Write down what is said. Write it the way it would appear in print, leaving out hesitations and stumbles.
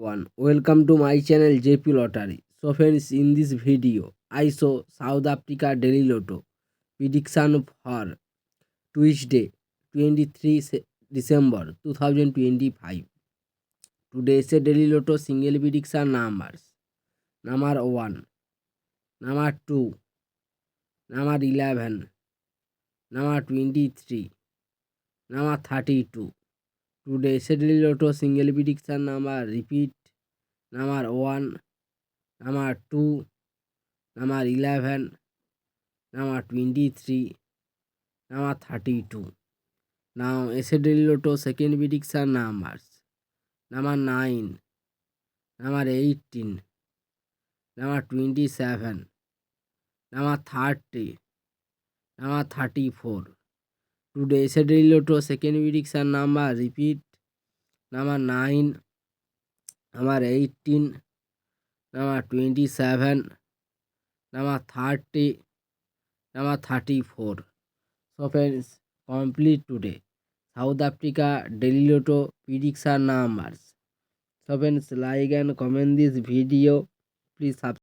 Welcome to my channel JP Lottery. So friends, in this video I show South Africa Daily Lotto prediction for Tuesday 23 December 2025. Today's Daily Lotto single prediction numbers: number 1, number 2, number 11, number 23, number 32. Today's Daily Lotto single prediction number repeat: number 1, number 2, number 11, number 23, number 32. Now Daily Lotto second prediction numbers: number 9, number 18, number 27, number 30, number 34. Today's Daily Lotto second prediction number repeat: number 9, number 18, number 27, number 30, number 34. So friends, complete today South Africa Daily Lotto prediction numbers. So friends, like and comment this video. Please subscribe.